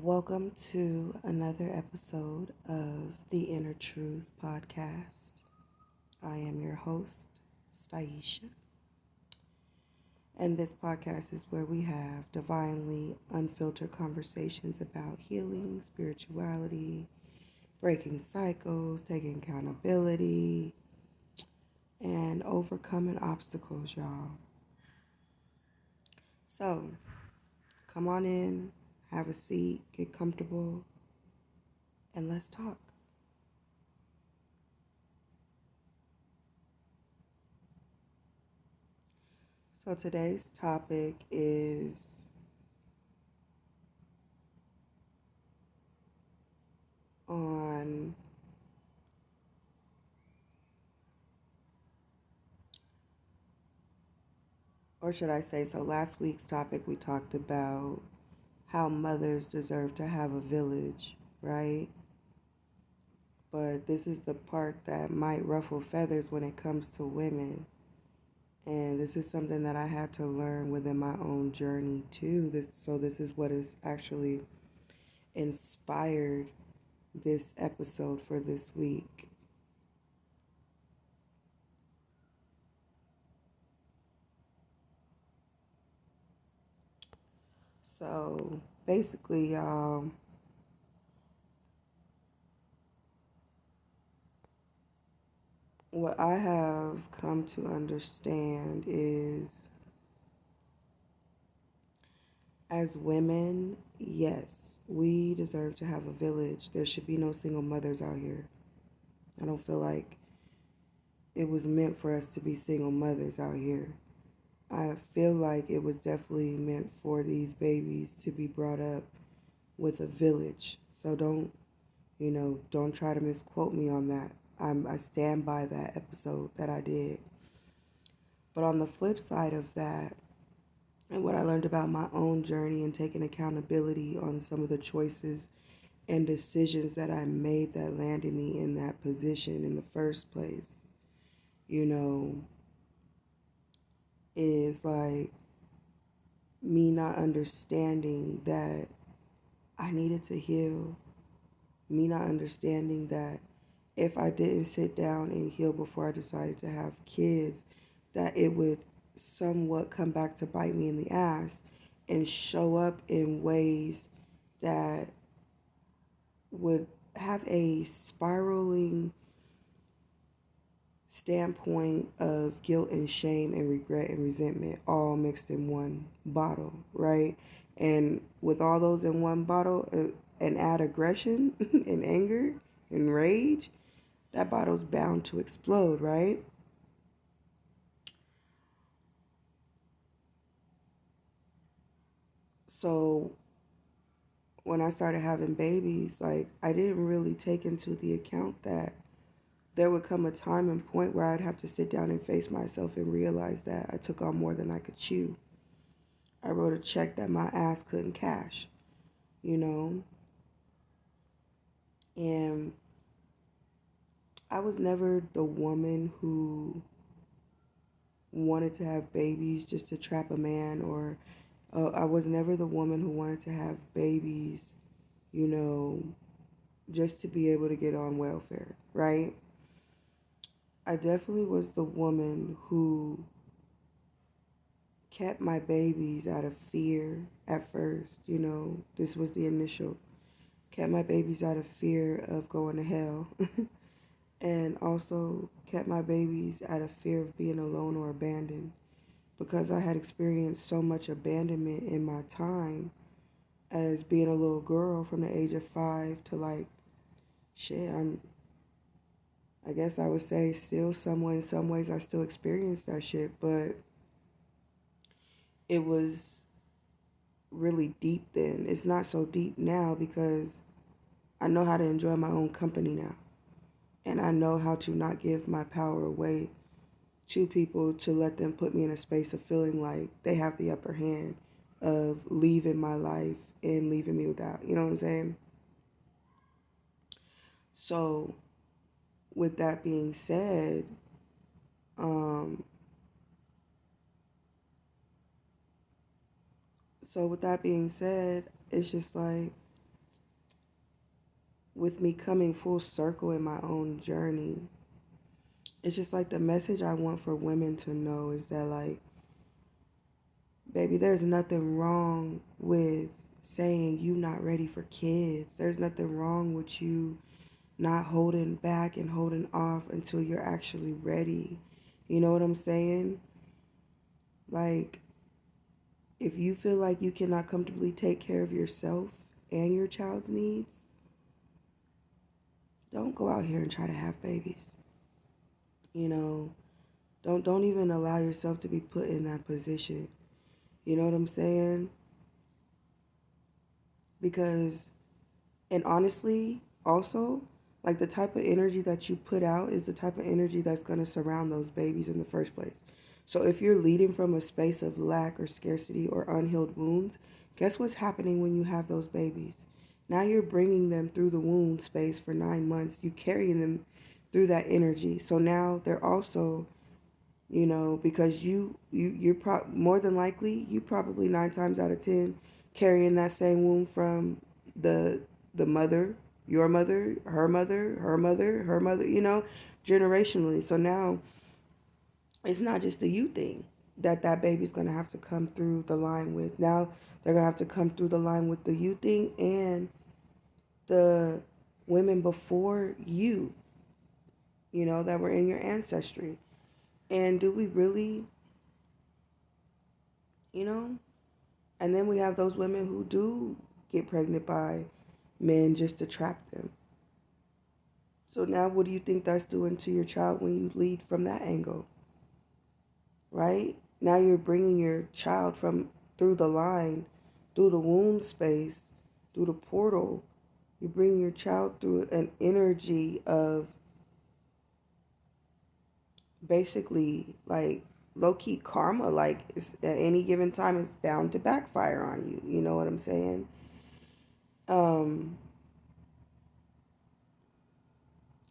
Welcome to another episode of the Inner Truth podcast. I am your host, Staisha, and this podcast is where we have divinely unfiltered conversations about healing, spirituality, breaking cycles, taking accountability, and overcoming obstacles, y'all. So, come on in, have a seat, get comfortable, and let's talk. So today's topic is on, or should I say, so last week's topic we talked about how mothers deserve to have a village, right? But this is the part that might ruffle feathers when it comes to women. And this is something that I had to learn within my own journey too. This is what has actually inspired this episode for this week. So basically, y'all, what I have come to understand is as women, yes, we deserve to have a village. There should be no single mothers out here. I don't feel like it was meant for us to be single mothers out here. I feel like it was definitely meant for these babies to be brought up with a village. So don't try to misquote me on that. I stand by that episode that I did. But on the flip side of that, and what I learned about my own journey and taking accountability on some of the choices and decisions that I made that landed me in that position in the first place, you know, is like me not understanding that I needed to heal, me not understanding that if I didn't sit down and heal before I decided to have kids, that it would somewhat come back to bite me in the ass and show up in ways that would have a spiraling standpoint of guilt and shame and regret and resentment all mixed in one bottle, right? And with all those in one bottle and add aggression and anger and rage, that bottle's bound to explode, right? So when I started having babies, like I didn't really take into the account that there would come a time and point where I'd have to sit down and face myself and realize that I took on more than I could chew. I wrote a check that my ass couldn't cash, you know? And I was never the woman who wanted to have babies just to trap a man, or I was never the woman who wanted to have babies, you know, just to be able to get on welfare, right? I definitely was the woman who kept my babies out of fear at first, you know. This was the initial. Kept my babies out of fear of going to hell. And also kept my babies out of fear of being alone or abandoned because I had experienced so much abandonment in my time as being a little girl from the age of 5 to like shit, I guess I would say still somewhere in some ways I still experience that shit, but it was really deep then. It's not so deep now because I know how to enjoy my own company now. And I know how to not give my power away to people to let them put me in a space of feeling like they have the upper hand of leaving my life and leaving me without. You know what I'm saying? So, with that being said, um, it's just like with me coming full circle in my own journey, it's just like the message I want for women to know is that, like, baby, there's nothing wrong with saying you not ready for kids. There's nothing wrong with you not holding back and holding off until you're actually ready. You know what I'm saying? Like, if you feel like you cannot comfortably take care of yourself and your child's needs, don't go out here and try to have babies. You know, don't even allow yourself to be put in that position. You know what I'm saying? Because, and honestly, also, like, the type of energy that you put out is the type of energy that's going to surround those babies in the first place. So if you're leading from a space of lack or scarcity or unhealed wounds, guess what's happening when you have those babies? Now you're bringing them through the wound space for 9 months. You carrying them through that energy. So now they're also, because more than likely, you probably 9 times out of 10 carrying that same wound from the mother, your mother, her mother, her mother, her mother, generationally. So now it's not just a you thing that baby's going to have to come through the line with. Now they're going to have to come through the line with the you thing and the women before you, that were in your ancestry. And do we really, you know? And then we have those women who do get pregnant by men just to trap them. So now what do you think that's doing to your child when you lead from that angle? Right? Now you're bringing your child from through the line, through the womb space, through the portal. You're bringing your child through an energy of basically like low-key karma. Like, it's, at any given time, it's bound to backfire on you. You know what I'm saying? Um,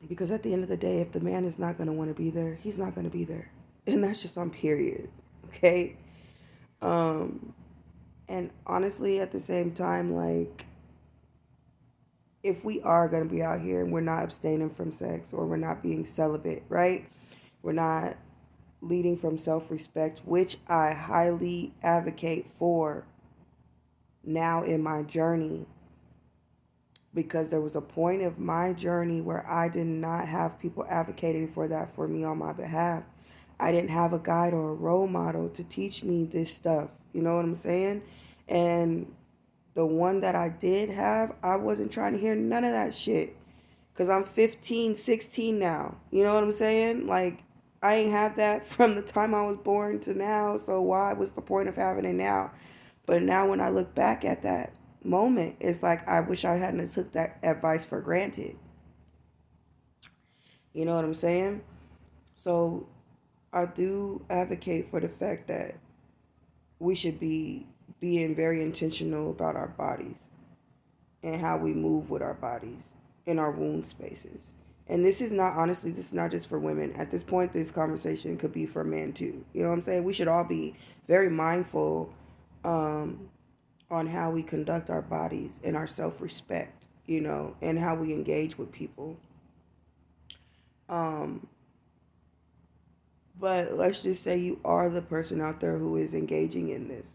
because at the end of the day, if the man is not going to want to be there, he's not going to be there. And that's just on period. Okay? And honestly, at the same time, like, if we are going to be out here and we're not abstaining from sex or we're not being celibate, right? We're not leading from self-respect, which I highly advocate for now in my journey, because there was a point of my journey where I did not have people advocating for that for me on my behalf. I didn't have a guide or a role model to teach me this stuff. You know what I'm saying? And the one that I did have, I wasn't trying to hear none of that shit. Because I'm 15, 16 now. You know what I'm saying? Like, I ain't had that from the time I was born to now. So why? What's the point of having it now? But now when I look back at that moment, it's like I wish I hadn't took that advice for granted. You know what I'm saying? So I do advocate for the fact that we should be being very intentional about our bodies and how we move with our bodies in our wound spaces. And this is not, honestly, this is not just for women. At this point, this conversation could be for men too. You know what I'm saying? We should all be very mindful on how we conduct our bodies and our self-respect, and how we engage with people. Um, but let's just say you are the person out there who is engaging in this.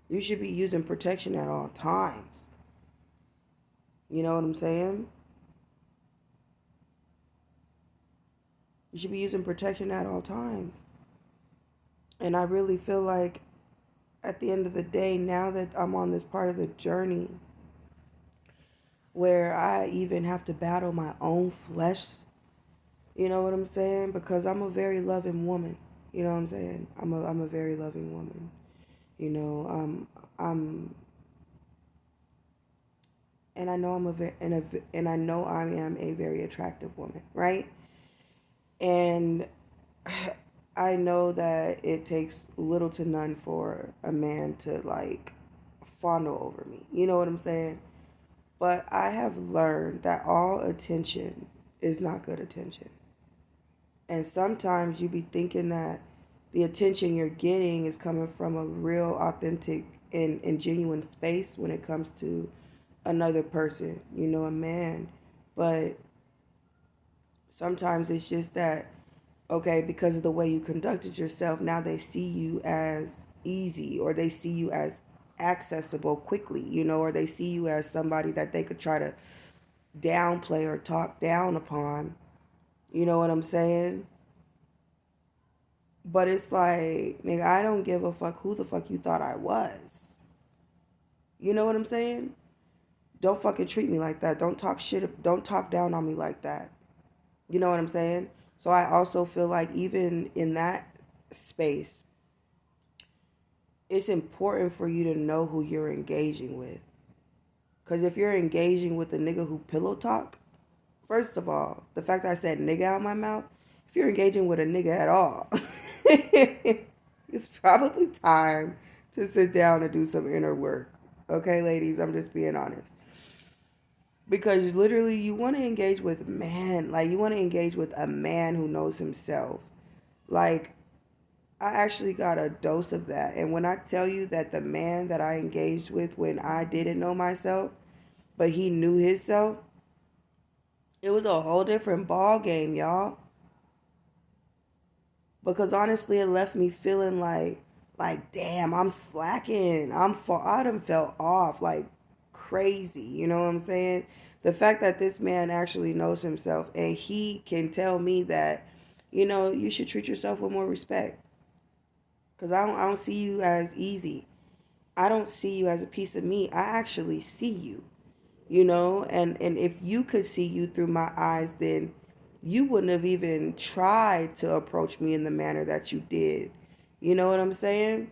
You should be using protection at all times. You know what I'm saying? You should be using protection at all times. And I really feel like at the end of the day, now that I'm on this part of the journey where I even have to battle my own flesh, you know what I'm saying? Because I'm a very loving woman. You know what I'm saying? I'm a very loving woman. You know, I'm and I know and I know I am a very attractive woman, right? And I know that it takes little to none for a man to, like, fondle over me. You know what I'm saying? But I have learned that all attention is not good attention. And sometimes you be thinking that the attention you're getting is coming from a real, authentic, and genuine space when it comes to another person, a man. But sometimes it's just that, okay, because of the way you conducted yourself, now they see you as easy, or they see you as accessible quickly, or they see you as somebody that they could try to downplay or talk down upon. You know what I'm saying? But it's like, nigga, I don't give a fuck who the fuck you thought I was. You know what I'm saying? Don't fucking treat me like that. Don't talk shit. Don't talk down on me like that. You know what I'm saying? So I also feel like even in that space, it's important for you to know who you're engaging with. Because if you're engaging with a nigga who pillow talk, first of all, the fact that I said nigga out my mouth, if you're engaging with a nigga at all, it's probably time to sit down and do some inner work. Okay, ladies, I'm just being honest. Because literally, you want to engage with man, like you want to engage with a man who knows himself. Like, I actually got a dose of that. And when I tell you that the man that I engaged with when I didn't know myself, but he knew himself, it was a whole different ball game, y'all. Because honestly, it left me feeling like damn, I'm slacking. I done felt off like crazy. You know what I'm saying? The fact that this man actually knows himself and he can tell me that, you should treat yourself with more respect. Because I don't see you as easy. I don't see you as a piece of meat. I actually see you, and if you could see you through my eyes, then you wouldn't have even tried to approach me in the manner that you did. You know what I'm saying?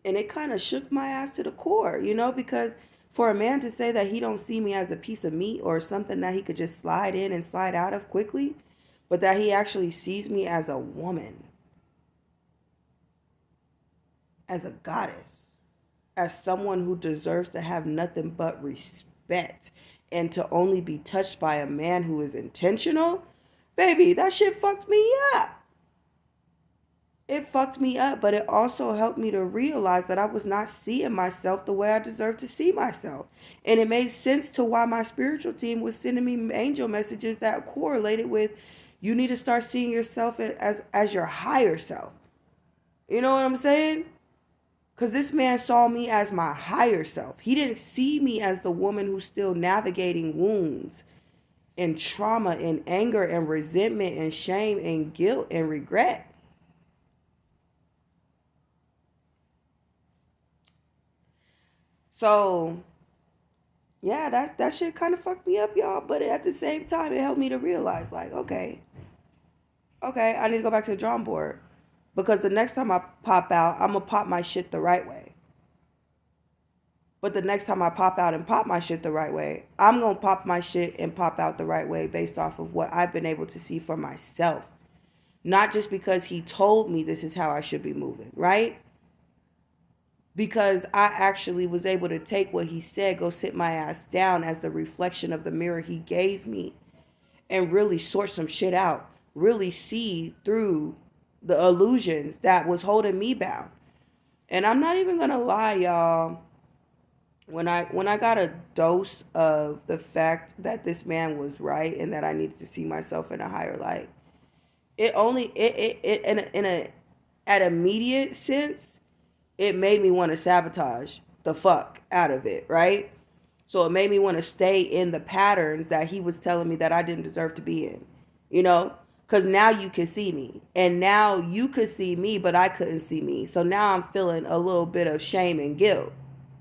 And it kind of shook my ass to the core, because for a man to say that he don't see me as a piece of meat or something that he could just slide in and slide out of quickly, but that he actually sees me as a woman, as a goddess, as someone who deserves to have nothing but respect and to only be touched by a man who is intentional, baby, that shit fucked me up. It fucked me up, but it also helped me to realize that I was not seeing myself the way I deserved to see myself. And it made sense to why my spiritual team was sending me angel messages that correlated with, you need to start seeing yourself as your higher self. You know what I'm saying? Because this man saw me as my higher self. He didn't see me as the woman who's still navigating wounds and trauma and anger and resentment and shame and guilt and regret. So, yeah, that shit kind of fucked me up, y'all. But at the same time, it helped me to realize, like, okay, I need to go back to the drawing board. Because the next time I pop out, I'm going to pop my shit the right way. But the next time I pop out and pop my shit the right way, I'm going to pop my shit and pop out the right way based off of what I've been able to see for myself. Not just because he told me this is how I should be moving, right? Because I actually was able to take what he said, go sit my ass down as the reflection of the mirror he gave me, and really sort some shit out, really see through the illusions that was holding me bound. And I'm not even gonna lie, y'all. When I got a dose of the fact that this man was right and that I needed to see myself in a higher light, it in a at immediate sense, it made me want to sabotage the fuck out of it, right? So it made me want to stay in the patterns that he was telling me that I didn't deserve to be in, because now you can see me, and now you could see me, but I couldn't see me. So now I'm feeling a little bit of shame and guilt,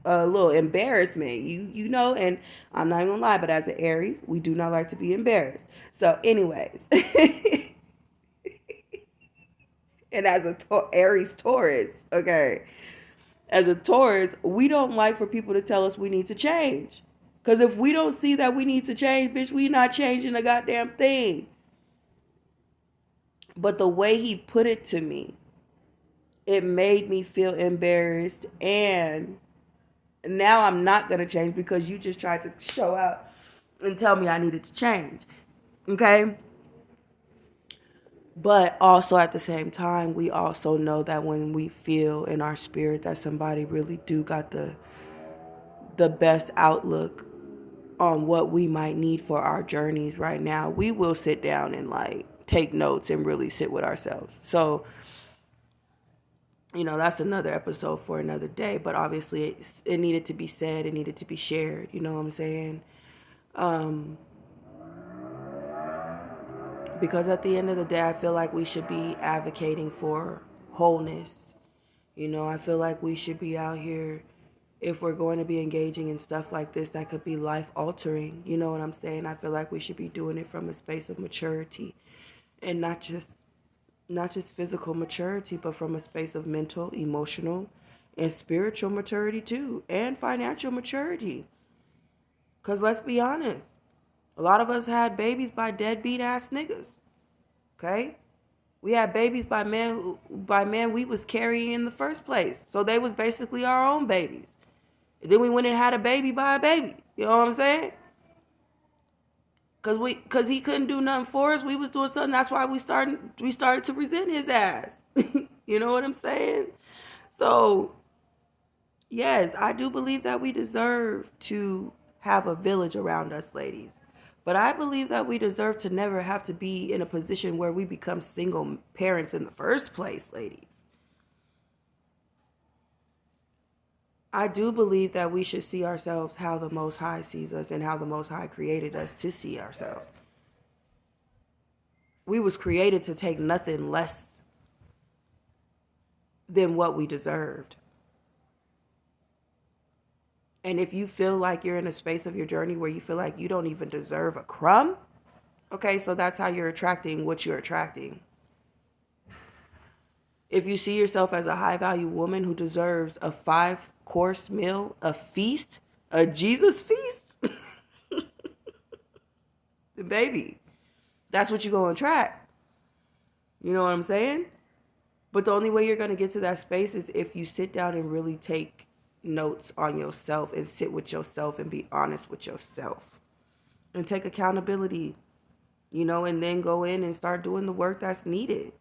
a little embarrassment, and I'm not even gonna lie, but as an Aries, we do not like to be embarrassed. So anyways, and as a Aries Taurus, okay, as a Taurus, we don't like for people to tell us we need to change. Because if we don't see that we need to change, bitch, we not changing a goddamn thing. But the way he put it to me, it made me feel embarrassed. And now I'm not going to change because you just tried to show out and tell me I needed to change. Okay? But also at the same time, we also know that when we feel in our spirit that somebody really do got the best outlook on what we might need for our journeys right now, we will sit down and like take notes and really sit with ourselves. So, that's another episode for another day, but obviously it needed to be said, it needed to be shared, you know what I'm saying? Because at the end of the day, I feel like we should be advocating for wholeness. I feel like we should be out here, if we're going to be engaging in stuff like this that could be life altering, you know what I'm saying? I feel like we should be doing it from a space of maturity, and not just physical maturity, but from a space of mental, emotional, and spiritual maturity too, and financial maturity. Because let's be honest, a lot of us had babies by deadbeat ass niggas. Okay? We had babies by men we was carrying in the first place. So they was basically our own babies. And then we went and had a baby by a baby. You know what I'm saying? Cause he couldn't do nothing for us. We was doing something. That's why we started to resent his ass. You know what I'm saying? So yes, I do believe that we deserve to have a village around us, ladies. But I believe that we deserve to never have to be in a position where we become single parents in the first place, ladies. I do believe that we should see ourselves how the Most High sees us and how the Most High created us to see ourselves. We was created to take nothing less than what we deserved. And if you feel like you're in a space of your journey where you feel like you don't even deserve a crumb, okay, so that's how you're attracting what you're attracting. If you see yourself as a high-value woman who deserves a 5-course meal, a feast, a Jesus feast, then baby, that's what you're going to attract. You know what I'm saying? But the only way you're going to get to that space is if you sit down and really take notes on yourself and sit with yourself and be honest with yourself and take accountability, and then go in and start doing the work that's needed.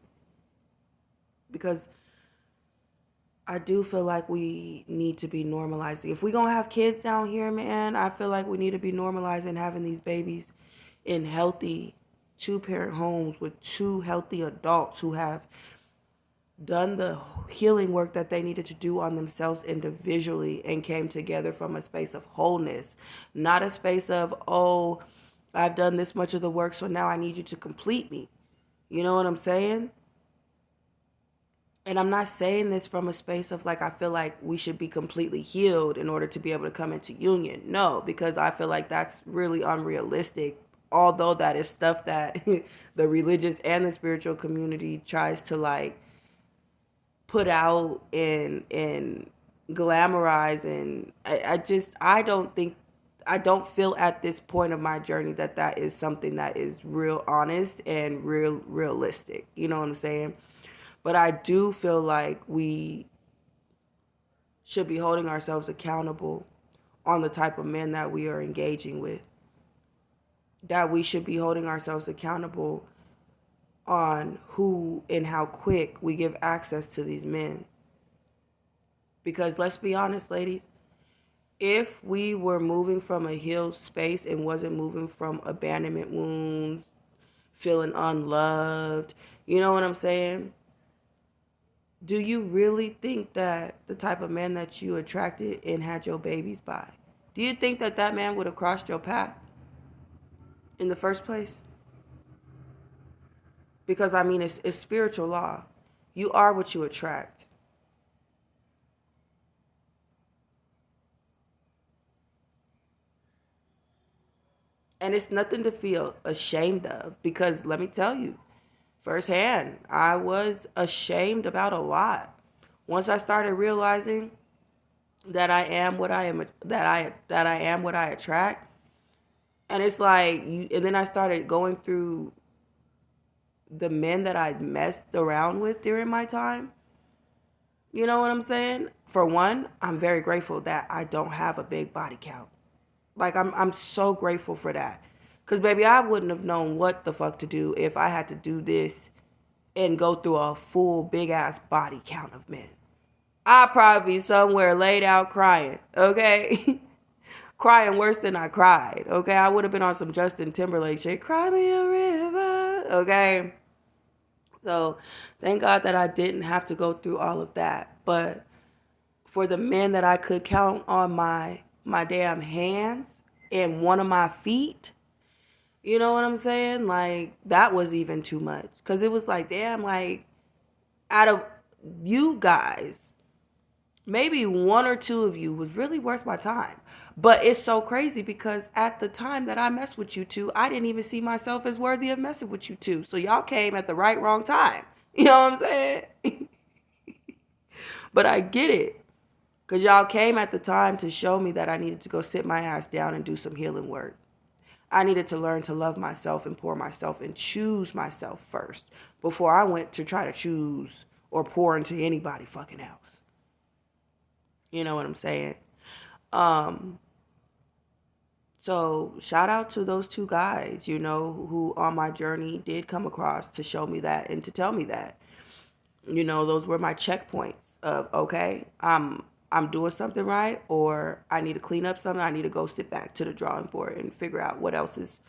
Because I do feel like we need to be normalizing. If we're going to have kids down here, man, I feel like we need to be normalizing having these babies in healthy 2-parent homes with 2 healthy adults who have done the healing work that they needed to do on themselves individually and came together from a space of wholeness, not a space of, oh, I've done this much of the work, so now I need you to complete me. You know what I'm saying? And I'm not saying this from a space of like, I feel like we should be completely healed in order to be able to come into union. No, because I feel like that's really unrealistic. Although that is stuff that the religious and the spiritual community tries to like put out and glamorize. And I don't feel at this point of my journey that is something that is real honest and realistic. You know what I'm saying? But I do feel like we should be holding ourselves accountable on the type of men that we are engaging with. That we should be holding ourselves accountable on who and how quick we give access to these men. Because let's be honest, ladies, if we were moving from a healed space and wasn't moving from abandonment wounds, feeling unloved, you know what I'm saying? Do you really think that the type of man that you attracted and had your babies by, do you think that man would have crossed your path in the first place? Because, I mean, it's spiritual law. You are what you attract. And it's nothing to feel ashamed of, because let me tell you, firsthand, I was ashamed about a lot. Once I started realizing that I am what I am, that I am what I attract, and it's like, and then I started going through the men that I messed around with during my time. You know what I'm saying? For one, I'm very grateful that I don't have a big body count. Like, I'm so grateful for that. Because, baby, I wouldn't have known what the fuck to do if I had to do this and go through a full big-ass body count of men. I'd probably be somewhere laid out crying, okay? crying worse than I cried. Okay, I would have been on some Justin Timberlake shit. Cry me a river. Okay. So thank God that I didn't have to go through all of that. But for the men that I could count on my damn hands and one of my feet, you know what I'm saying? Like, that was even too much. Because it was like, damn, like, out of you guys, maybe one or two of you was really worth my time. But it's so crazy because at the time that I messed with you two, I didn't even see myself as worthy of messing with you two. So y'all came at the wrong time. You know what I'm saying? But I get it. Because y'all came at the time to show me that I needed to go sit my ass down and do some healing work. I needed to learn to love myself and pour myself and choose myself first before I went to try to choose or pour into anybody fucking else. You know what I'm saying? So shout out to those two guys, you know, who on my journey did come across to show me that and to tell me that. You know, those were my checkpoints of, okay, I'm doing something right, or I need to clean up something. I need to go sit back to the drawing board and figure out what else is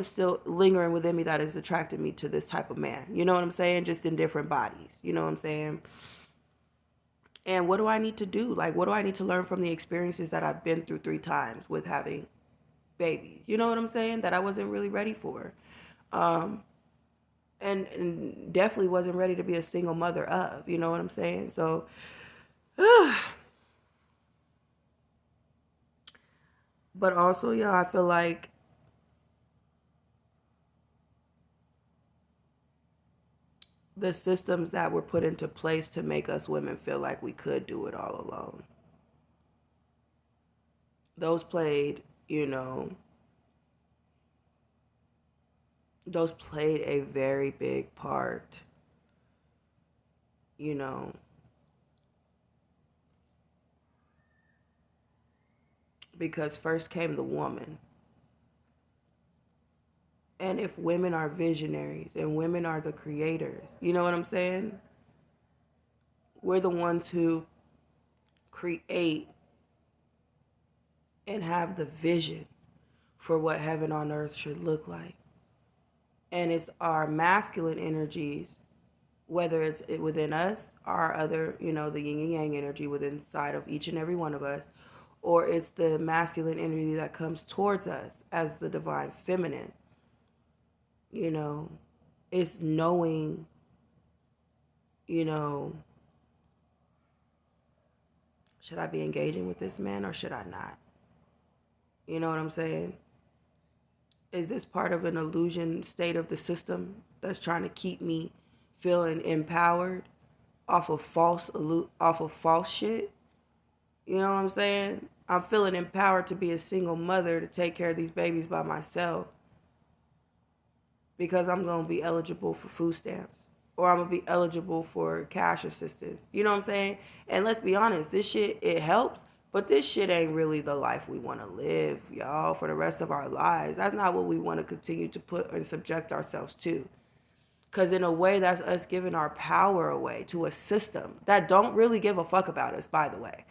still lingering within me that has attracted me to this type of man. You know what I'm saying? Just in different bodies. You know what I'm saying? And what do I need to do? Like, what do I need to learn from the experiences that I've been through 3 times with having babies? You know what I'm saying? That I wasn't really ready for. And definitely wasn't ready to be a single mother of. You know what I'm saying? So, but also, yeah, I feel like the systems that were put into place to make us women feel like we could do it all alone, those played, you know, those played a very big part, you know, because first came the woman. And if women are visionaries and women are the creators, you know what I'm saying? We're the ones who create and have the vision for what heaven on earth should look like. And it's our masculine energies, whether it's within us, our other, you know, the yin and yang energy within inside of each and every one of us, or it's the masculine energy that comes towards us as the divine feminine. You know, it's knowing, you know, should I be engaging with this man or should I not? You know what I'm saying? Is this part of an illusion state of the system that's trying to keep me feeling empowered off of false shit? You know what I'm saying? I'm feeling empowered to be a single mother to take care of these babies by myself because I'm going to be eligible for food stamps or I'm going to be eligible for cash assistance. You know what I'm saying? And let's be honest, this shit, it helps, but this shit ain't really the life we want to live, y'all, for the rest of our lives. That's not what we want to continue to put and subject ourselves to. Because in a way, that's us giving our power away to a system that don't really give a fuck about us, by the way.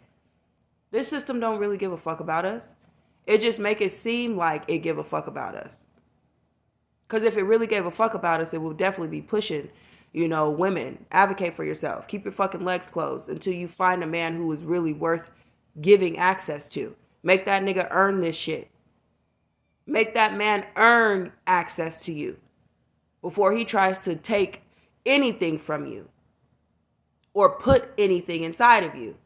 This system don't really give a fuck about us. It just make it seem like it give a fuck about us. Because if it really gave a fuck about us, it would definitely be pushing, you know, women, advocate for yourself. Keep your fucking legs closed until you find a man who is really worth giving access to. Make that nigga earn this shit. Make that man earn access to you before he tries to take anything from you or put anything inside of you.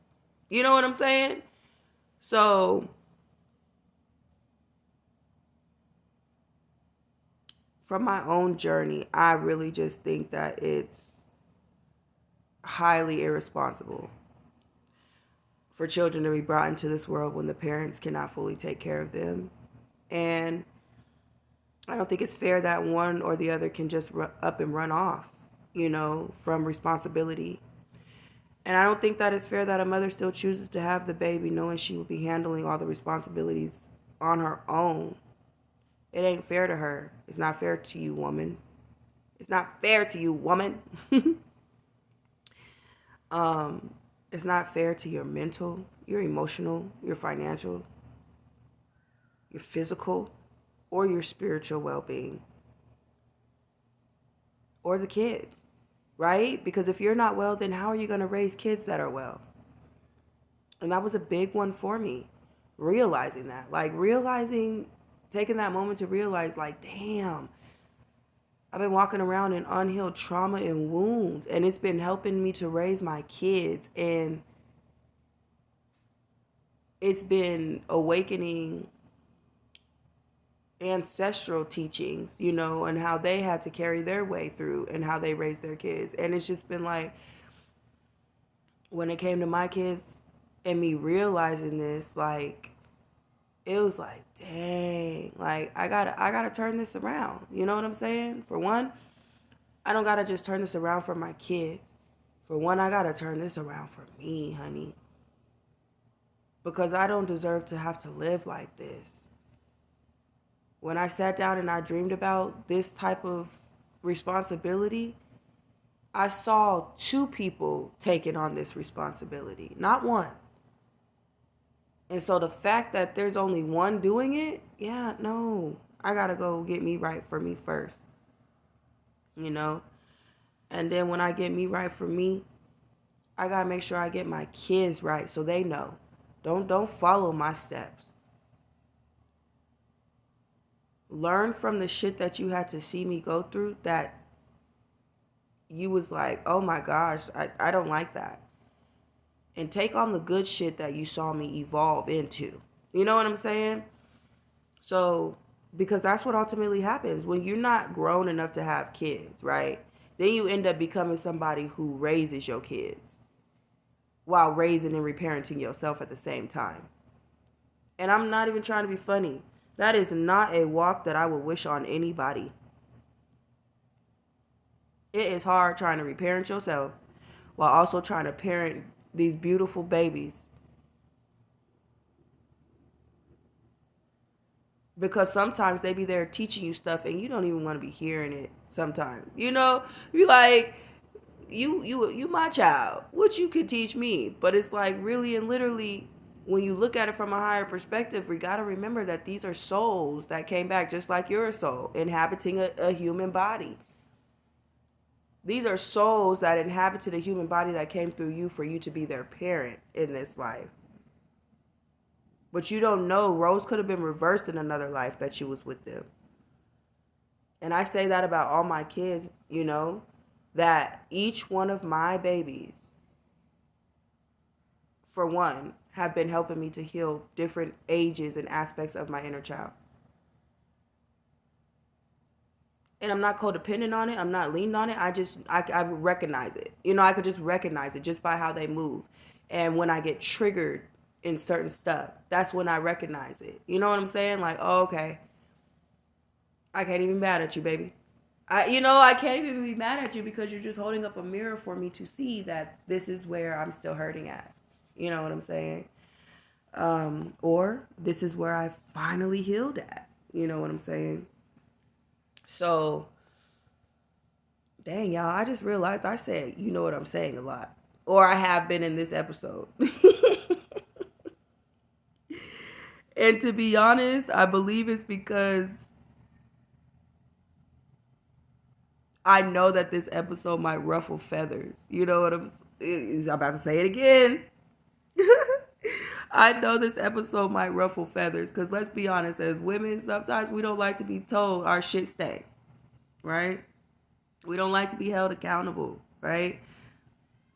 You know what I'm saying? So from my own journey, I really just think that it's highly irresponsible for children to be brought into this world when the parents cannot fully take care of them. And I don't think it's fair that one or the other can just up and run off, you know, from responsibility. And I don't think that it's fair that a mother still chooses to have the baby knowing she will be handling all the responsibilities on her own. It ain't fair to her. It's not fair to you, woman. It's not fair to you, woman. It's not fair to your mental, your emotional, your financial. your physical or your spiritual well-being, or the kids, right? Because if you're not well, then how are you going to raise kids that are well? And that was a big one for me, realizing that. Like, taking that moment to realize, like, damn, I've been walking around in unhealed trauma and wounds, and it's been helping me to raise my kids. And it's been awakening ancestral teachings, and how they had to carry their way through and how they raised their kids. And it's just been like, when it came to my kids and me realizing this, like, it was like, dang, like, I gotta turn this around. You know what I'm saying? For one, I don't gotta just turn this around for my kids. For one, I gotta turn this around for me, honey. Because I don't deserve to have to live like this. When I sat down and I dreamed about this type of responsibility, I saw two people taking on this responsibility, not one. And so the fact that there's only one doing it, yeah, no, I gotta go get me right for me first, And then when I get me right for me, I gotta make sure I get my kids right so they know. Don't follow my steps. Learn from the shit that you had to see me go through, that you was like, oh my gosh, I don't like that. And take on the good shit that you saw me evolve into. You know what I'm saying? So, because that's what ultimately happens when you're not grown enough to have kids, right? Then you end up becoming somebody who raises your kids while raising and reparenting yourself at the same time. And I'm not even trying to be funny. That is not a walk that I would wish on anybody. It is hard trying to reparent yourself while also trying to parent these beautiful babies. Because sometimes they be there teaching you stuff and you don't even want to be hearing it sometimes. You're like, you my child. What you could teach me? But it's like, really and literally, when you look at it from a higher perspective, we got to remember that these are souls that came back just like your soul, inhabiting a human body. These are souls that inhabited a human body that came through you for you to be their parent in this life. But you don't know, roles could have been reversed in another life that you was with them. And I say that about all my kids, that each one of my babies, for one, have been helping me to heal different ages and aspects of my inner child. And I'm not codependent on it. I'm not leaning on it. I recognize it. I could just recognize it just by how they move. And when I get triggered in certain stuff, that's when I recognize it. You know what I'm saying? Like, oh, okay, I can't even be mad at you, baby. I can't even be mad at you because you're just holding up a mirror for me to see that this is where I'm still hurting at. You know what I'm saying? Or this is where I finally healed at. You know what I'm saying? So, dang, y'all, I just realized I said, you know what I'm saying, a lot. Or I have been in this episode. And to be honest, I believe it's because I know that this episode might ruffle feathers. You know what I'm about to say it again. I know this episode might ruffle feathers because let's be honest, as women, sometimes we don't like to be told our shit stank, right? We don't like to be held accountable, right?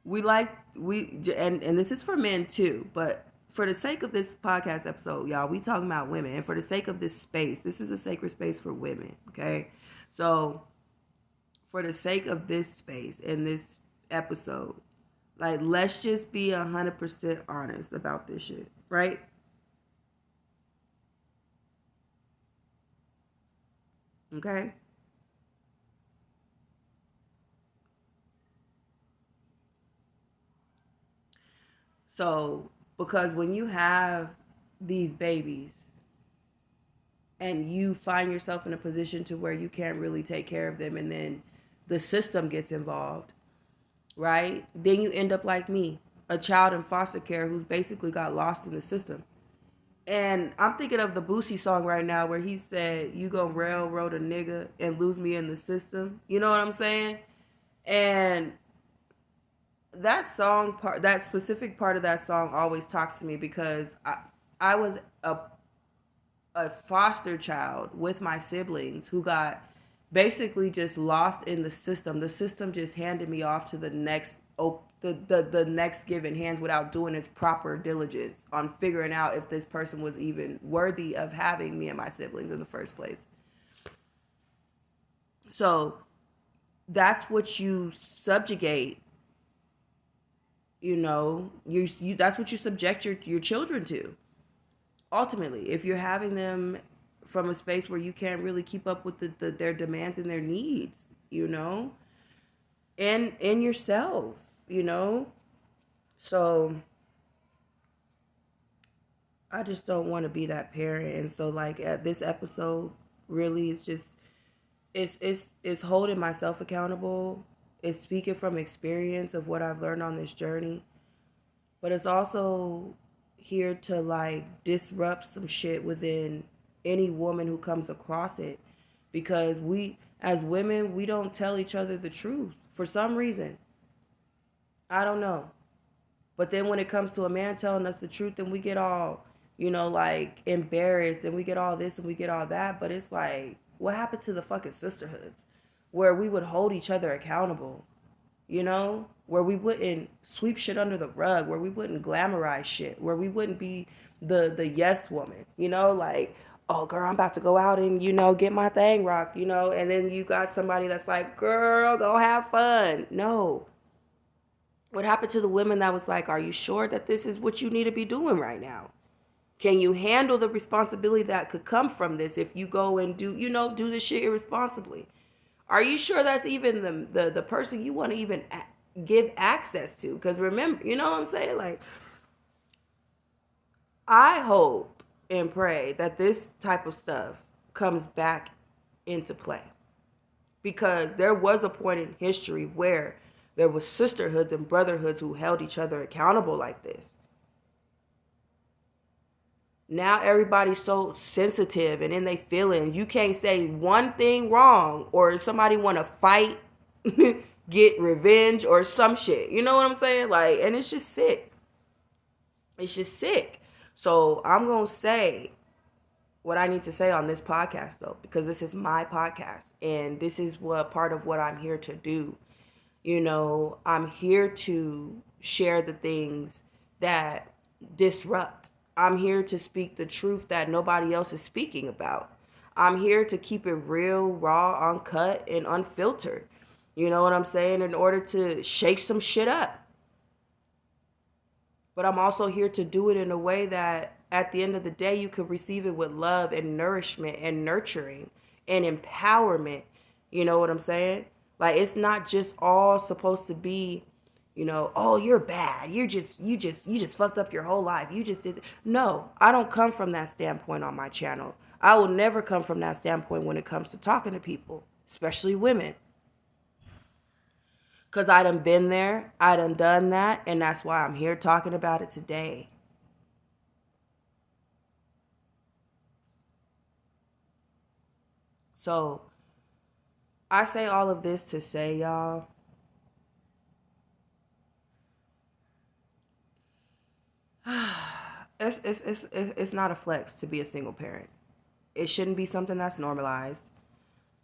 And this is for men too, but for the sake of this podcast episode, y'all, we talking about women, and for the sake of this space, this is a sacred space for women, okay? So for the sake of this space and this episode, like, let's just be 100% honest about this shit, right? Okay? So, because when you have these babies and you find yourself in a position to where you can't really take care of them, and then the system gets involved, right? Then you end up like me, a child in foster care who's basically got lost in the system. And I'm thinking of the Boosie song right now where he said, "You gon' railroad a nigga and lose me in the system." You know what I'm saying? And that song part, that specific part of that song always talks to me because I was a foster child with my siblings who got basically just lost in the system. The system just handed me off to the next the next given hands without doing its proper diligence on figuring out if this person was even worthy of having me and my siblings in the first place. So that's what you subjugate, you know, you that's what you subject your children to. Ultimately, if you're having them from a space where you can't really keep up with their demands and their needs, you know, and in yourself, you know. So I just don't want to be that parent. And so like at this episode really it's just it's holding myself accountable. It's speaking from experience of what I've learned on this journey. But it's also here to like disrupt some shit within any woman who comes across it, because we as women, we don't tell each other the truth for some reason. I don't know. But then when it comes to a man telling us the truth, then we get all, you know, like embarrassed and we get all this and we get all that. But it's like, what happened to the fucking sisterhoods where we would hold each other accountable, you know, where we wouldn't sweep shit under the rug, where we wouldn't glamorize shit, where we wouldn't be the yes woman, you know, like, oh girl, I'm about to go out and, you know, get my thing rocked, you know, and then you got somebody that's like, girl, go have fun. No. What happened to the women that was like, are you sure that this is what you need to be doing right now? Can you handle the responsibility that could come from this if you go and do, you know, do this shit irresponsibly? Are you sure that's even the person you want to even give access to? Because remember, you know what I'm saying? Like, I hope and pray that this type of stuff comes back into play. Because there was a point in history where there was sisterhoods and brotherhoods who held each other accountable like this. Now everybody's so sensitive and in their feelings. You can't say one thing wrong or somebody want to fight, get revenge or some shit. You know what I'm saying? Like, and it's just sick. It's just sick. So I'm going to say what I need to say on this podcast though, because this is my podcast and this is what part of what I'm here to do. You know, I'm here to share the things that disrupt. I'm here to speak the truth that nobody else is speaking about. I'm here to keep it real, raw, uncut, and unfiltered. You know what I'm saying? In order to shake some shit up. But I'm also here to do it in a way that at the end of the day, you could receive it with love and nourishment and nurturing and empowerment. You know what I'm saying? Like, it's not just all supposed to be, you know, oh, you're bad. You just fucked up your whole life. You just did. No, I don't come from that standpoint on my channel. I will never come from that standpoint when it comes to talking to people, especially women. Because I done been there. I done that. And that's why I'm here talking about it today. So I say all of this to say, y'all, it's not a flex to be a single parent. It shouldn't be something that's normalized.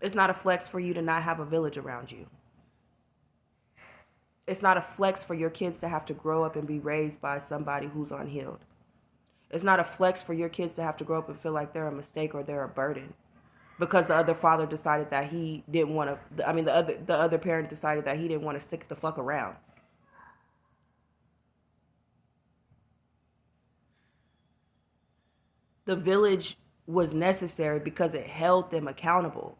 It's not a flex for you to not have a village around you. It's not a flex for your kids to have to grow up and be raised by somebody who's unhealed. It's not a flex for your kids to have to grow up and feel like they're a mistake or they're a burden because the other father decided that he didn't want to. I mean, the other parent decided that he didn't want to stick the fuck around. The village was necessary because it held them accountable.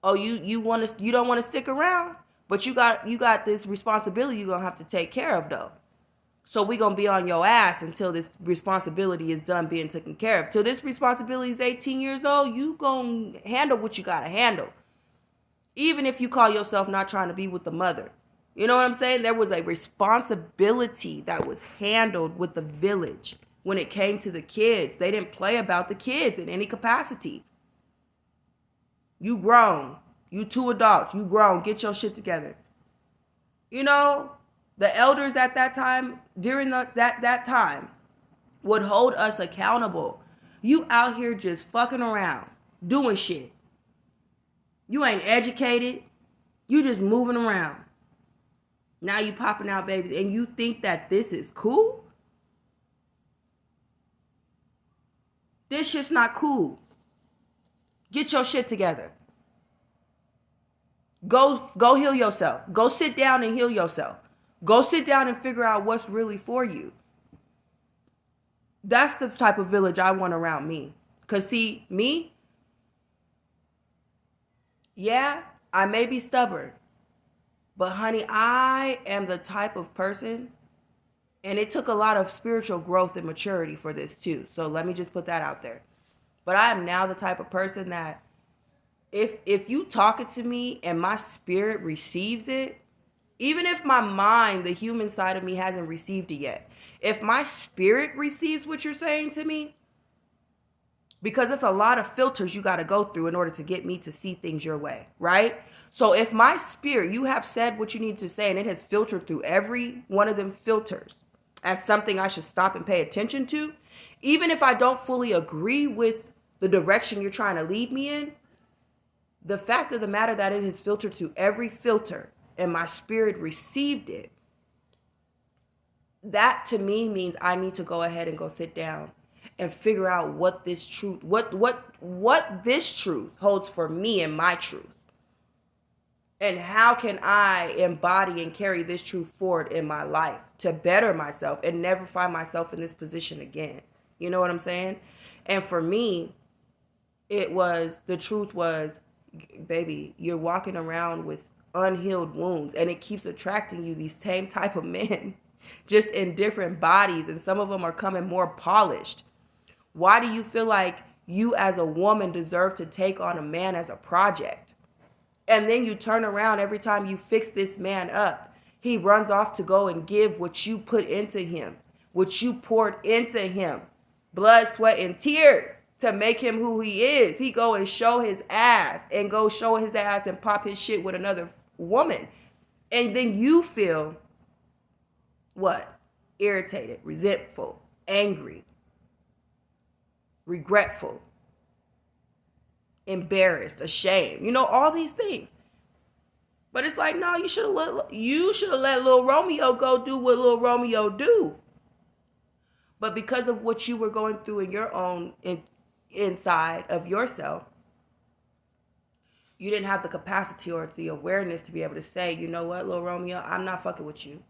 Oh, you don't want to stick around, but you got this responsibility you're gonna have to take care of though. So we gonna be on your ass until this responsibility is done being taken care of. Till this responsibility is 18 years old, you gonna handle what you gotta handle. Even if you call yourself not trying to be with the mother. You know what I'm saying? There was a responsibility that was handled with the village. when it came to the kids. They didn't play about the kids in any capacity. You grown. You two adults. You grown. Get your shit together. You know, the elders at that time, during that time, would hold us accountable. You out here just fucking around, doing shit. You ain't educated. You just moving around. Now you popping out babies and you think that this is cool? This shit's not cool. Get your shit together. Go heal yourself. Go sit down and heal yourself. Go sit down and figure out what's really for you. That's the type of village I want around me. Because see, me, yeah, I may be stubborn. But honey, I am the type of person, and it took a lot of spiritual growth and maturity for this too. So let me just put that out there. But I am now the type of person that if you talking to me and my spirit receives it, even if my mind, the human side of me, hasn't received it yet, if my spirit receives what you're saying to me, because it's a lot of filters you got to go through in order to get me to see things your way, right? So if my spirit, you have said what you need to say and it has filtered through every one of them filters as something I should stop and pay attention to, even if I don't fully agree with the direction you're trying to lead me in, the fact of the matter that it has filtered through every filter and my spirit received it, that to me means I need to go ahead and go sit down and figure out what this truth, what this truth holds for me and my truth. And how can I embody and carry this truth forward in my life to better myself and never find myself in this position again? You know what I'm saying? And for me, the truth was, baby, you're walking around with unhealed wounds and it keeps attracting you these same type of men just in different bodies, and some of them are coming more polished. Why do you feel like you as a woman deserve to take on a man as a project? And then you turn around every time you fix this man up, he runs off to go and give what you put into him, what you poured into him, blood, sweat, and tears to make him who he is. He go and show his ass and go show his ass and pop his shit with another woman. And then you feel what? Irritated, resentful, angry, regretful, embarrassed, ashamed, all these things. But it's like, no, you should have let little Romeo go do what little Romeo do. But because of what you were going through in your own inside of yourself, you didn't have the capacity or the awareness to be able to say, you know what, little Romeo, I'm not fucking with you.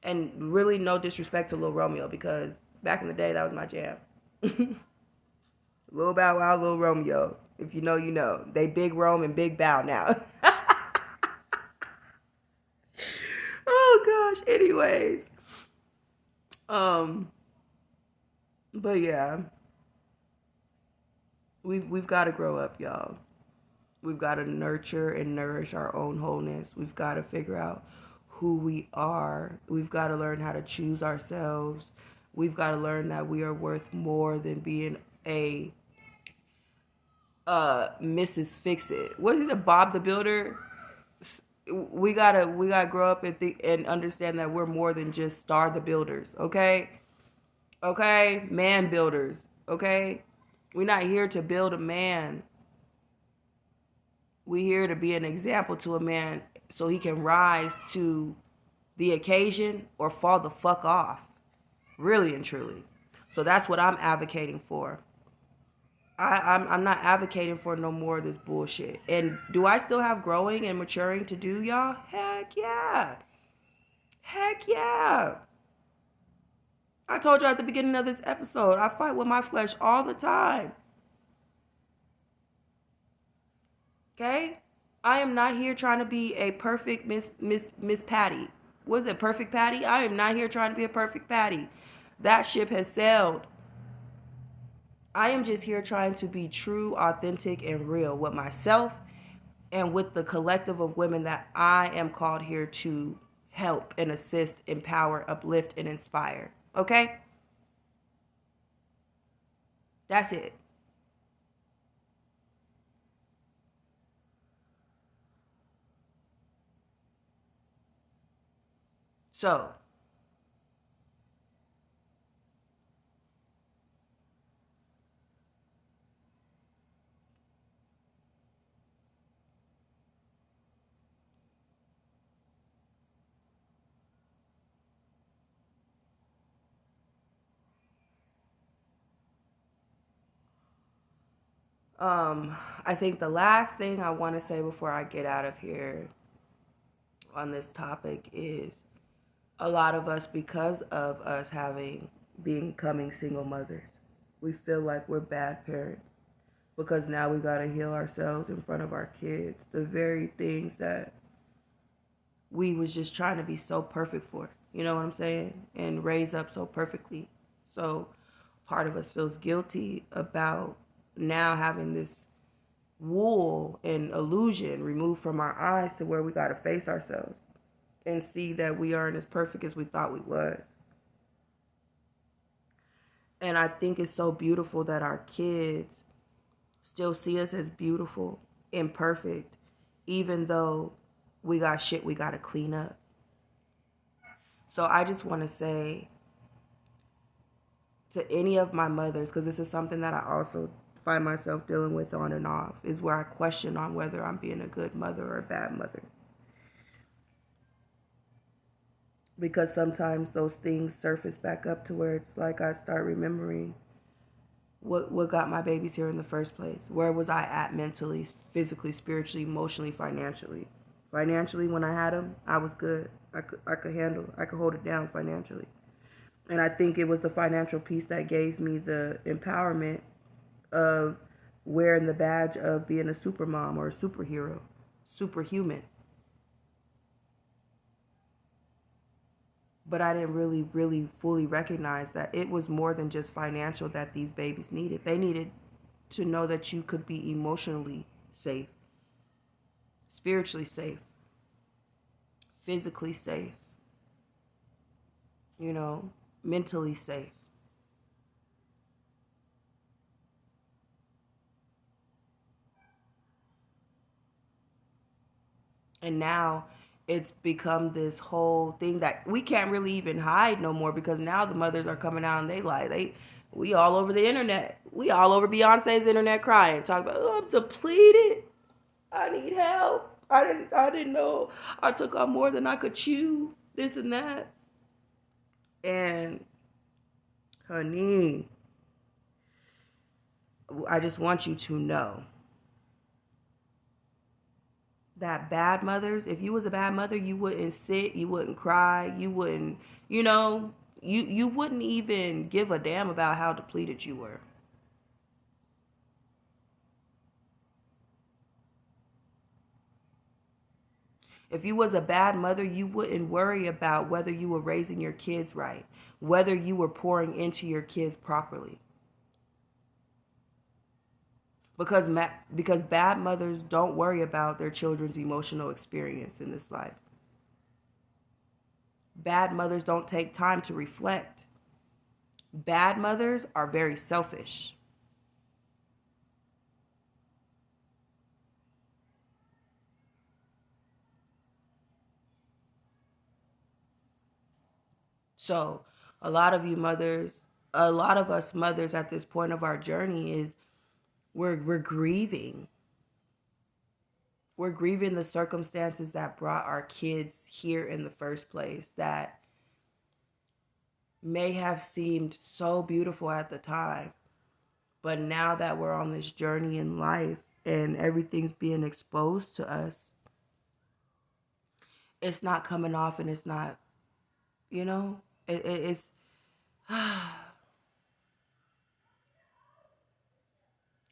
And really no disrespect to Lil Romeo, because back in the day, that was my jam. Lil Bow Wow, Lil Romeo. If you know, you know. They Big Rome and Big Bow now. Oh, gosh. Anyways. But yeah. We've got to grow up, y'all. We've got to nurture and nourish our own wholeness. We've got to figure out who we are. We've got to learn how to choose ourselves. We've got to learn that we are worth more than being a Mrs. Fix-It. Was it Bob the Builder? We gotta grow up and understand that we're more than just Star the Builders, okay? Okay? Man builders, okay? We're not here to build a man. We're here to be an example to a man so he can rise to the occasion or fall the fuck off. Really and truly. So that's what I'm advocating for. I'm not advocating for no more of this bullshit. And do I still have growing and maturing to do, y'all? Heck yeah. Heck yeah. I told you at the beginning of this episode, I fight with my flesh all the time. Okay? I am not here trying to be a perfect Miss Patty. Was it Perfect Patty? I am not here trying to be a perfect Patty. That ship has sailed. I am just here trying to be true, authentic, and real with myself and with the collective of women that I am called here to help and assist, empower, uplift, and inspire. Okay? That's it. So, I think the last thing I want to say before I get out of here on this topic is a lot of us, because of us having becoming single mothers, we feel like we're bad parents because now we got to heal ourselves in front of our kids, the very things that we was just trying to be so perfect for, you know what I'm saying, and raise up so perfectly. So part of us feels guilty about now having this wool and illusion removed from our eyes to where we got to face ourselves and see that we aren't as perfect as we thought we was. And I think it's so beautiful that our kids still see us as beautiful and perfect, even though we got shit we got to clean up. So I just want to say to any of my mothers, because this is something that I also find myself dealing with on and off, is where I question on whether I'm being a good mother or a bad mother. Because sometimes those things surface back up to where it's like I start remembering what got my babies here in the first place. Where was I at mentally, physically, spiritually, emotionally, financially? Financially, when I had them, I was good. I could handle. I could hold it down financially. And I think it was the financial piece that gave me the empowerment of wearing the badge of being a super mom or a superhero, superhuman. But I didn't really fully recognize that it was more than just financial that these babies needed. They needed to know that you could be emotionally safe, spiritually safe, physically safe, you know, mentally safe. And now it's become this whole thing that we can't really even hide no more, because now the mothers are coming out and we all over the internet. We all over Beyonce's internet crying, talking about, oh, I'm depleted. I need help. I didn't know I took on more than I could chew. This and that. And honey, I just want you to know that bad mothers, if you was a bad mother, you wouldn't sit, you wouldn't cry, you wouldn't, you know, you wouldn't even give a damn about how depleted you were. If you was a bad mother, you wouldn't worry about whether you were raising your kids right, whether you were pouring into your kids properly. Because bad mothers don't worry about their children's emotional experience in this life. Bad mothers don't take time to reflect. Bad mothers are very selfish. So, a lot of you mothers, a lot of us mothers at this point of our journey is we're grieving. We're grieving the circumstances that brought our kids here in the first place, that may have seemed so beautiful at the time. But now that we're on this journey in life and everything's being exposed to us, it's not coming off, and it's not, you know, it's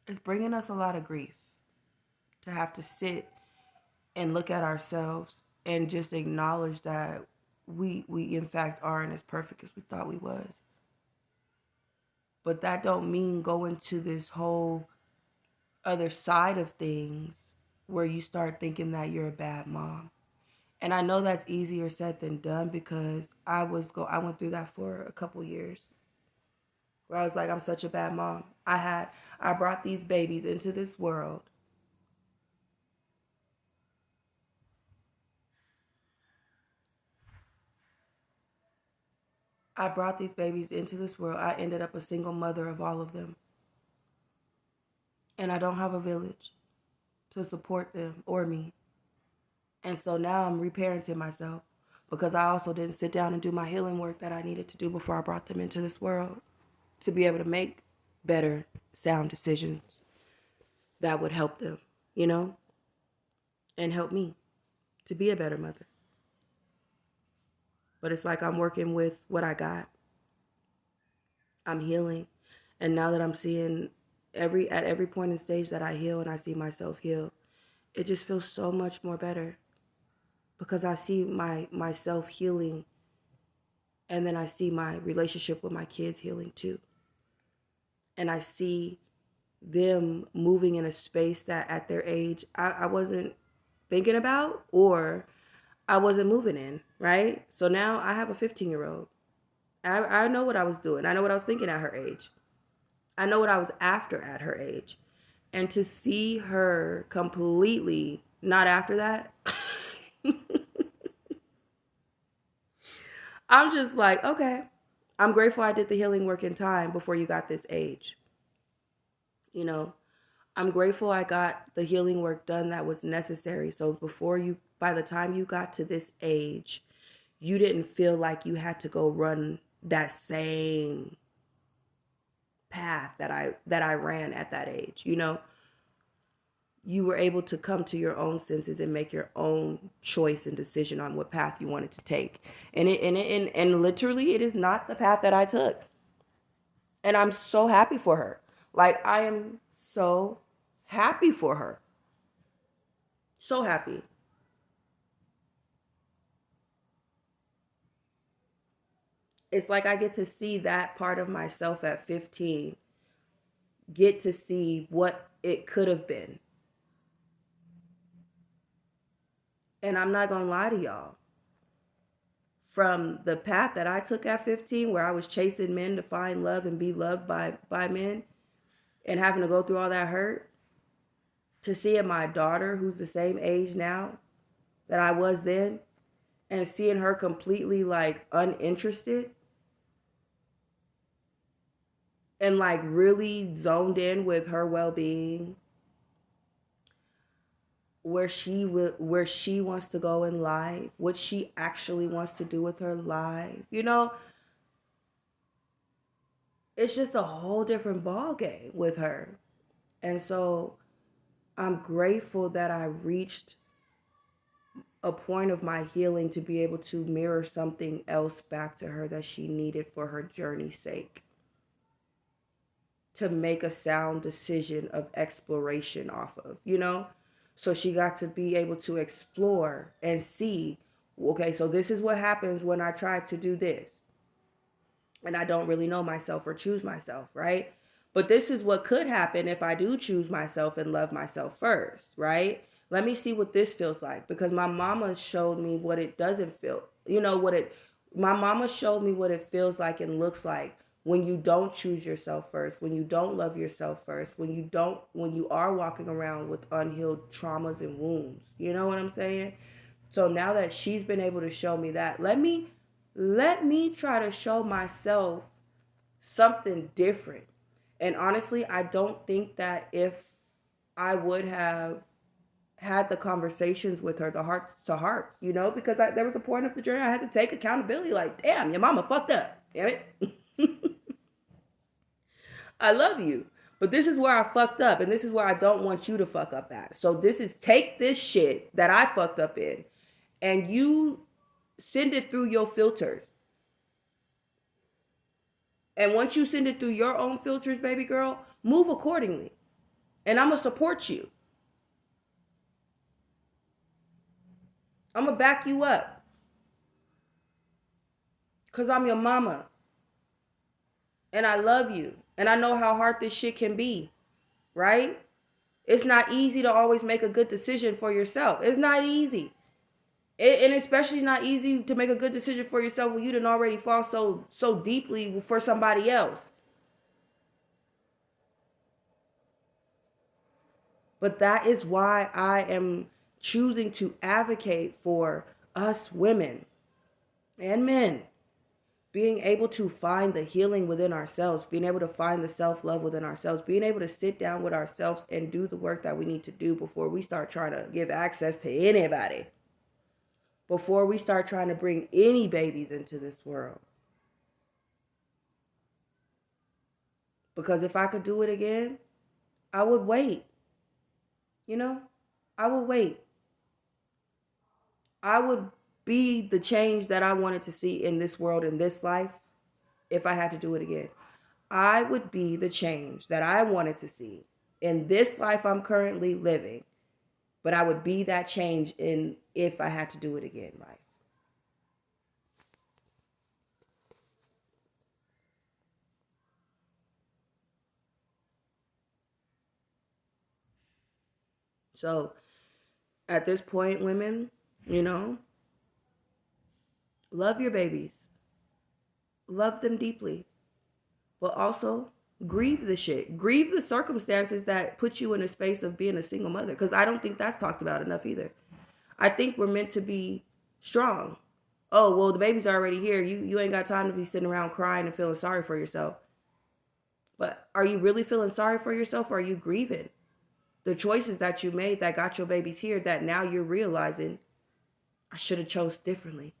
it's bringing us a lot of grief to have to sit and look at ourselves and just acknowledge that we in fact aren't as perfect as we thought we was. But that don't mean going to this whole other side of things where you start thinking that you're a bad mom. And I know that's easier said than done because I went through that for a couple years where I was like, I'm such a bad mom. I brought these babies into this world. I brought these babies into this world. I ended up a single mother of all of them. And I don't have a village to support them or me. And so now I'm reparenting myself because I also didn't sit down and do my healing work that I needed to do before I brought them into this world to be able to make better, sound decisions that would help them, you know, and help me to be a better mother. But it's like I'm working with what I got. I'm healing. And now that I'm seeing at every point in stage that I heal and I see myself heal, it just feels so much more better because I see myself healing, and then I see my relationship with my kids healing too. And I see them moving in a space that at their age I wasn't thinking about or I wasn't moving in, right? So now I have a 15-year-old. I know what I was doing. I know what I was thinking at her age. I know what I was after at her age. And to see her completely not after that, I'm just like, okay, I'm grateful I did the healing work in time before you got this age. You know, I'm grateful I got the healing work done that was necessary. So by the time you got to this age, you didn't feel like you had to go run that same path that I ran at that age. You know, you were able to come to your own senses and make your own choice and decision on what path you wanted to take. And literally it is not the path that I took. And I'm so happy for her. Like I am so happy for her. So happy. It's like I get to see that part of myself at 15, get to see what it could have been. And I'm not going to lie to y'all. From the path that I took at 15, where I was chasing men to find love and be loved by men and having to go through all that hurt, to seeing my daughter, who's the same age now that I was then, and seeing her completely like uninterested and like really zoned in with her well-being, where she wants to go in life, what she actually wants to do with her life. You know, it's just a whole different ball game with her. And so I'm grateful that I reached a point of my healing to be able to mirror something else back to her that she needed for her journey's sake, to make a sound decision of exploration off of, you know? So she got to be able to explore and see, okay, so this is what happens when I try to do this. And I don't really know myself or choose myself, right? But this is what could happen if I do choose myself and love myself first, right? Let me see what this feels like, because my mama showed me what it doesn't feel. You know what it My mama showed me what it feels like and looks like when you don't choose yourself first, when you don't love yourself first, when you are walking around with unhealed traumas and wounds. You know what I'm saying? So now that she's been able to show me that, let me try to show myself something different. And honestly, I don't think that if I would have had the conversations with her, the heart to heart, you know, because there was a point of the journey I had to take accountability. Like, damn, your mama fucked up. Damn it. I love you. But this is where I fucked up, and this is where I don't want you to fuck up at. So take this shit that I fucked up in, and you send it through your filters. And once you send it through your own filters, baby girl, move accordingly. And I'm going to support you. I'm going to back you up. Because I'm your mama. And I love you. And I know how hard this shit can be. Right? It's not easy to always make a good decision for yourself. It's not easy. And especially not easy to make a good decision for yourself when you didn't already fall so deeply for somebody else. But that is why I am choosing to advocate for us women and men being able to find the healing within ourselves, being able to find the self-love within ourselves, being able to sit down with ourselves and do the work that we need to do before we start trying to give access to anybody, before we start trying to bring any babies into this world. Because if I could do it again, I would wait. You know, I would wait. I would be the change that I wanted to see in this world, in this life, if I had to do it again. I would be the change that I wanted to see in this life I'm currently living, but I would be that change in if I had to do it again life. So at this point, women, you know, love your babies, love them deeply, but also grieve the shit. Grieve the circumstances that put you in a space of being a single mother. Because I don't think that's talked about enough either. I think we're meant to be strong. Oh, well, the baby's already here. You ain't got time to be sitting around crying and feeling sorry for yourself. But are you really feeling sorry for yourself, or are you grieving the choices that you made that got your babies here that now you're realizing I should have chose differently?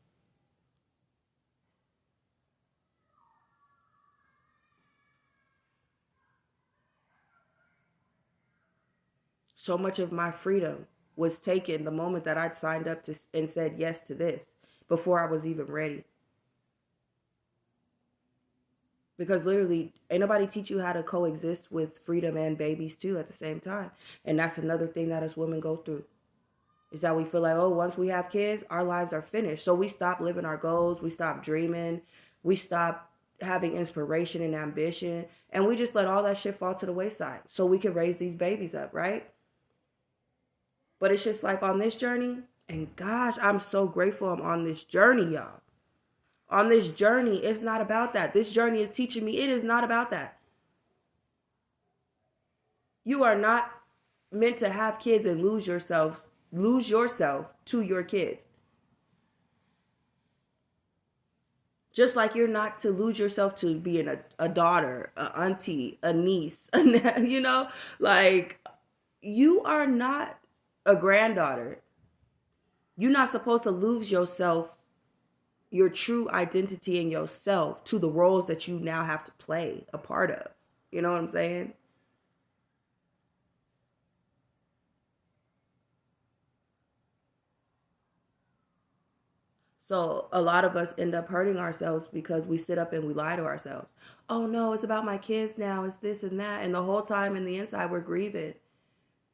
So much of my freedom was taken the moment that I'd signed up to and said yes to this before I was even ready. Because literally, ain't nobody teach you how to coexist with freedom and babies too at the same time. And that's another thing that us women go through is that we feel like, oh, once we have kids, our lives are finished. So we stop living our goals, we stop dreaming, we stop having inspiration and ambition, and we just let all that shit fall to the wayside so we can raise these babies up, right? But it's just like on this journey, and gosh, I'm so grateful I'm on this journey, y'all. On this journey, it's not about that. This journey is teaching me it is not about that. You are not meant to have kids and lose yourself to your kids. Just like you're not to lose yourself to being a daughter, a auntie, a niece, you know, like you are not a granddaughter. You're not supposed to lose yourself, your true identity in yourself to the roles that you now have to play a part of. You know what I'm saying? So a lot of us end up hurting ourselves because we sit up and we lie to ourselves. Oh no, it's about my kids now. It's this and that. And the whole time in the inside, we're grieving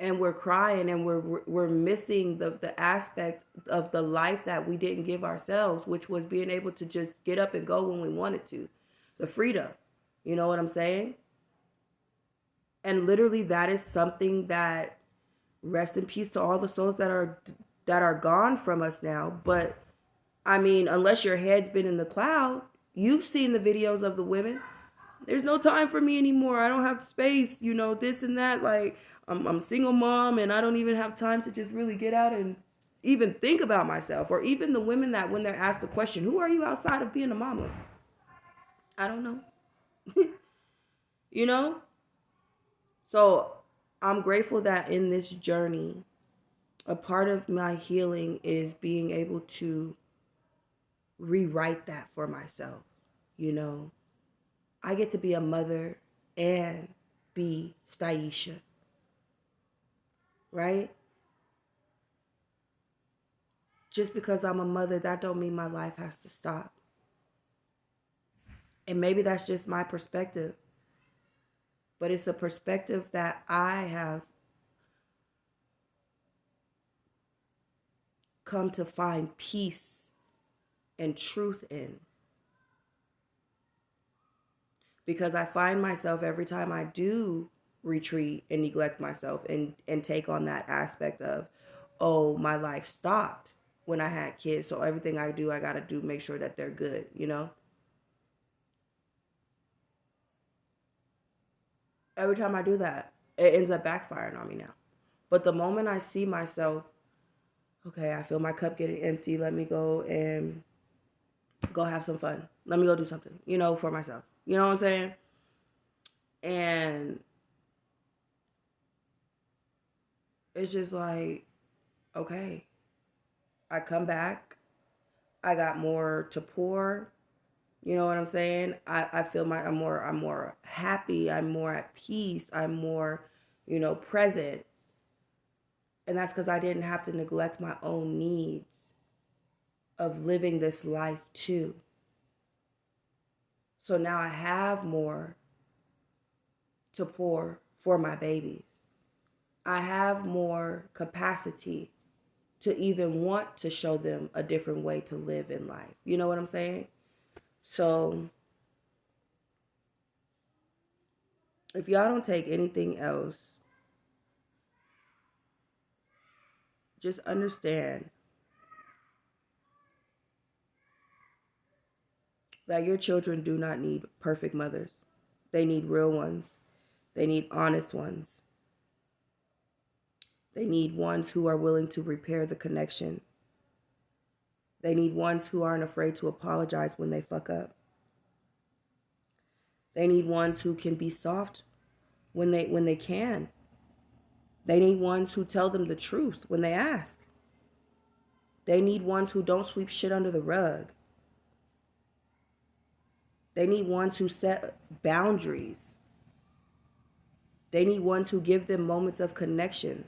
and we're crying and we're missing the aspect of the life that we didn't give ourselves, which was being able to just get up and go when we wanted to, the freedom. You know what I'm saying? And literally, that is something that rest in peace to all the souls that are gone from us now. But I mean, unless your head's been in the cloud, you've seen the videos of the women. There's no time for me anymore. I don't have space, this and that. Like, I'm a single mom and I don't even have time to just really get out and even think about myself. Or even the women that when they're asked the question, who are you outside of being a mama? I don't know. you know? So I'm grateful that in this journey, a part of my healing is being able to rewrite that for myself. You know, I get to be a mother and be Staisha, right? Just because I'm a mother, that don't mean my life has to stop. And maybe that's just my perspective, but it's a perspective that I have come to find peace and truth in. Because I find myself every time I do retreat and neglect myself and take on that aspect of, oh, my life stopped. when I had kids. So everything I do, I got to do, make sure that they're good, you know? Every time I do that, it ends up backfiring on me now. But the moment I see myself, okay, I feel my cup getting empty, let me go and go have some fun. Let me go do something, you know, for myself. You know what I'm saying? And it's just like, okay, I come back, I got more to pour. You know what I'm saying? I feel I'm more happy, I'm more at peace, I'm more, present. And that's because I didn't have to neglect my own needs of living this life too. So now I have more to pour for my babies. I have more capacity to even want to show them a different way to live in life. You know what I'm saying? So if y'all don't take anything else, just understand that your children do not need perfect mothers. They need real ones. They need honest ones. They need ones who are willing to repair the connection. They need ones who aren't afraid to apologize when they fuck up. They need ones who can be soft when they can. They need ones who tell them the truth when they ask. They need ones who don't sweep shit under the rug. They need ones who set boundaries. They need ones who give them moments of connection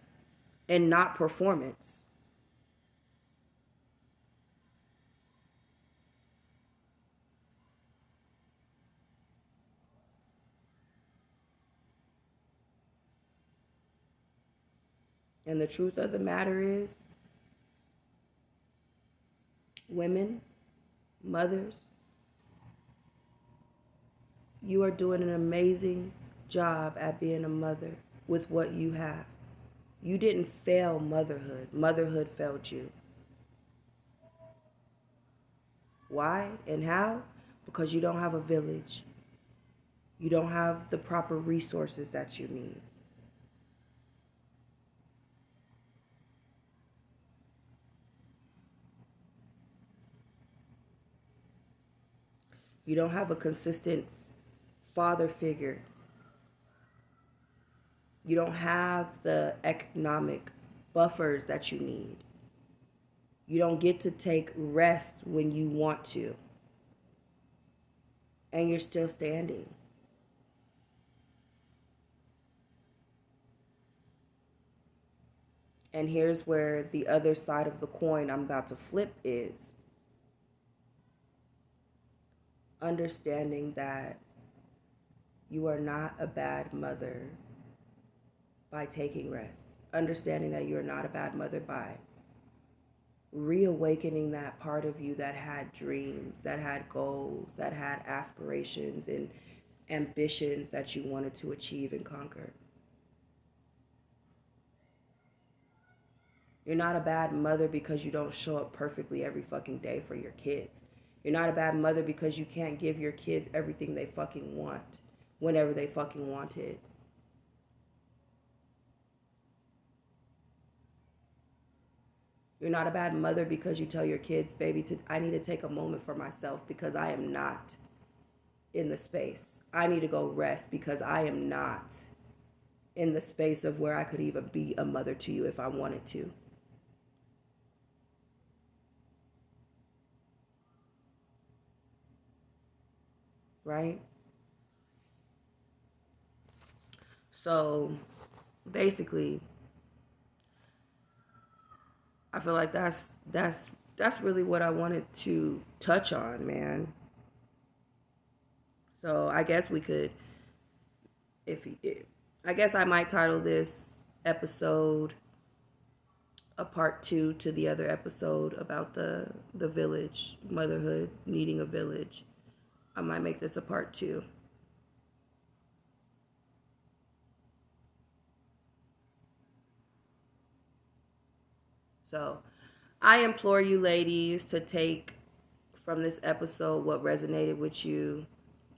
and not performance. And the truth of the matter is, women, mothers, you are doing an amazing job at being a mother with what you have. You didn't fail motherhood. Motherhood failed you. Why and how? Because you don't have a village. You don't have the proper resources that you need. You don't have a consistent father figure. You don't have the economic buffers that you need. You don't get to take rest when you want to. And you're still standing. And here's where the other side of the coin I'm about to flip is understanding that you are not a bad mother by taking rest. Understanding that you're not a bad mother by reawakening that part of you that had dreams, that had goals, that had aspirations and ambitions that you wanted to achieve and conquer. You're not a bad mother because you don't show up perfectly every fucking day for your kids. You're not a bad mother because you can't give your kids everything they fucking want whenever they fucking want it. You're not a bad mother because you tell your kids, baby, I need to take a moment for myself because I am not in the space. I need to go rest because I am not in the space of where I could even be a mother to you if I wanted to. Right? So basically, I feel like that's really what I wanted to touch on, man. So I guess we could, if I guess I might title this episode a part two to the other episode about the village, motherhood, needing a village. I might make this a part two. So I implore you, ladies, to take from this episode what resonated with you.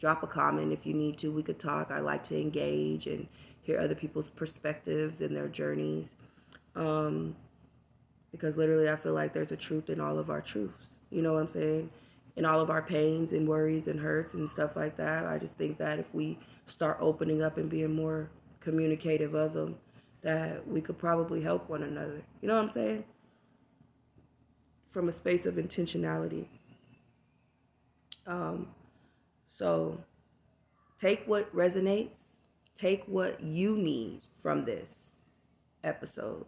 Drop a comment if you need to. We could talk. I like to engage and hear other people's perspectives and their journeys. Because literally, I feel like there's a truth in all of our truths. You know what I'm saying? In all of our pains and worries and hurts and stuff like that. I just think that if we start opening up and being more communicative of them, that we could probably help one another. You know what I'm saying? From a space of intentionality. So take what resonates, take what you need from this episode,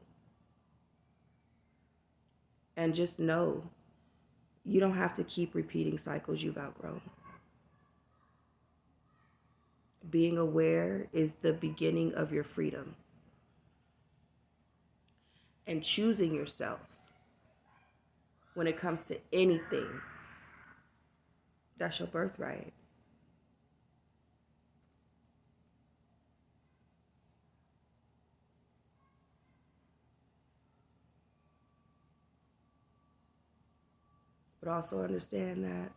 and just know you don't have to keep repeating cycles you've outgrown. Being aware is the beginning of your freedom. And choosing yourself when it comes to anything, that's your birthright. But also understand that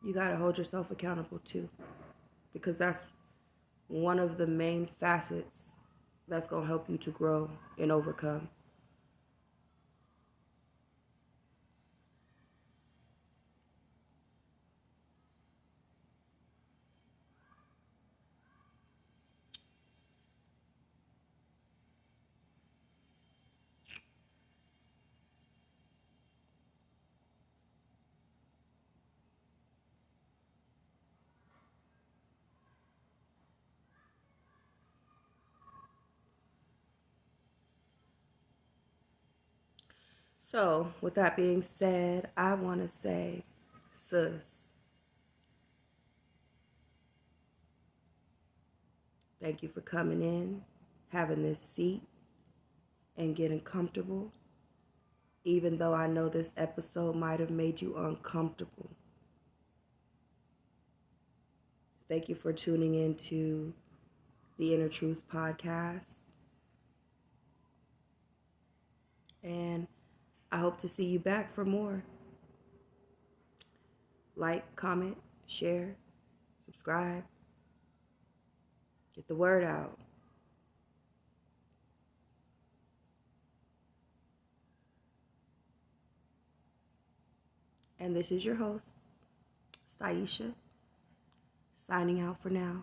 you got to hold yourself accountable too, because that's one of the main facets that's going to help you to grow and overcome. So, with that being said, I want to say, sis, thank you for coming in, having this seat, and getting comfortable. Even though I know this episode might have made you uncomfortable. Thank you for tuning in to the Inner Truth podcast. And I hope to see you back for more. Like, comment, share, subscribe. Get the word out. And this is your host, Staisha, signing out for now.